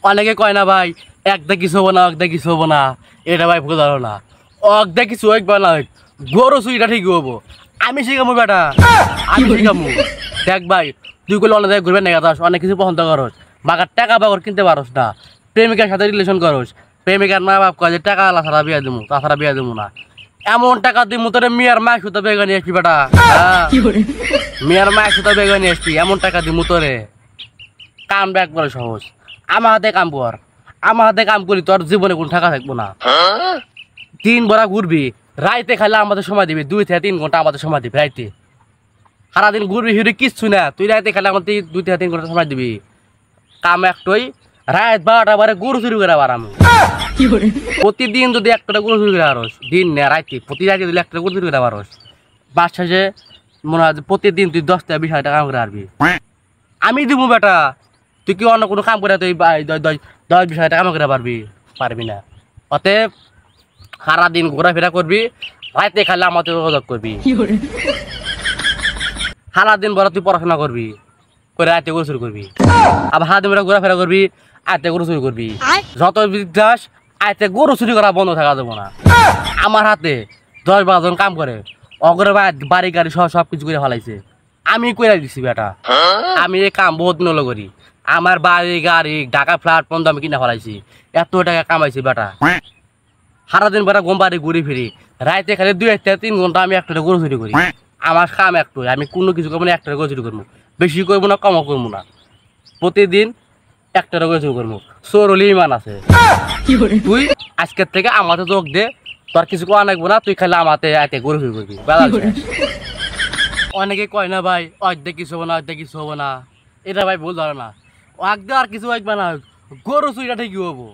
অনেকে কয় না ভাই একটা কিছু হবো না একটা কিছু হবো না, এটা ভাই ভুল ধারণা। অর্ধেক কিছু হোক বা না হোক, গরু চুরিটা ঠিক হবো। আমি শিখামু বেটা, আমি শিখামু। দেখ ভাই, তুই করলে অনেক জায়গায় ঘুরবেন না, অনেক কিছু পছন্দ করস, বাগার টাকা বাগর কিনতে পারস না, প্রেমিকার সাথে রিলেশন করস, প্রেমিকার মা বাপ কয় যে টাকা আলা ছাড়া বিয়া দেবো, তাছাড়া বিয়া দেবো না। এমন টাকা দিমু তোরে মিয়ার মায় সুতা বেগানি আসবি বেটা, মিয়ার মায় সুতা বেগানি আসবি, এমন টাকা দিমু তোরে। কাম ব্যাক করে সহজ, আমার হাতে কাম কর, আমার হাতে কাম করি, তোর জীবনে কোনো টাকা থাকবো না। দিন ভরা ঘুরবি, রাইতে খাইলে আমাদের সময় দিবি, 2 থেকে 3 ঘন্টা আমাদের সময় দিবি রাইতে। সারাদিন ঘুরবি ফিরবি কিচ্ছু না, তুই রাইতে খাইলে আমাদের 2 থেকে 3 ঘন্টা সময় দিবি। কাম একটাই, রাত 12টা বারে গরু চুরি করে আবার আমি। প্রতিদিন যদি একটা গরু চুরি করে আরস, দিন না রাইতে, প্রতি রাইতে যদি একটা গরু চুরি করে আরস, বাস শেষে মনে হয় প্রতিদিন তুই 10 থেকে 20 হাজার টাকা কাম করে আসবি। আমি দিব বেটা, তুই কি অন্য কোনো কাম করে তুই 10-20 হাজার টাকা কাম করে পারবি না। অতএব সারাদিন ঘোরাফেরা করবি, রাইতে খাইলে আমাদের যোগাযোগ করবি। সারাদিন বড় তুই পড়াশোনা করবি, করে রাইতে গরু চুরি করবি, আবার সারাদিন বড় ঘোরাফেরা করবি, আইতে গরু চুরি করবি। যত বিদ্যাস আইতে গরু চুরি করা বন্ধ থাকা দেবো না। আমার হাতে 10-12 জন কাম করে, অগরে বাড়ি গাড়ি সব কিছু করে ফেলাইছে, আমি করে দিছি বেটা। আমি এই কাম বহুত দিন হলো করি, আমার বাড়ি গাড়ি ঢাকা ফ্ল্যাট পর্যন্ত আমি কিনা ফেলাইছি, এত টাকা কামাইছি বেটা। সারাদিন বেটা গম বাড়ি ঘুরি ফিরি, রাইতে খালি 2 থেকে 3 ঘন্টা আমি একটা গরু চুরি করি। আমার কাম একটাই, আমি কোনো কিছু করবো না, একটা গরু চুরি করবো, বেশি করবো না, কমও করবো না, প্রতিদিন একটা গরু চুরি করবো। চোর হলে ইমান আছে। তুই আজকের থেকে আমাতে যোগ দে, তোর কিছু কোয়া লাগবো না, তুই খালি আমাতে আইতে গরু চুরি করবি। অনেকে কয় না ভাই অর্ধেক কিছু হবো না, অর্ধেক কিছু হবো না, এটা ভাই ভুল ধরে না। আর কিছু হোক বা না হোক, গরু চুরিটা ঠিকই হবো।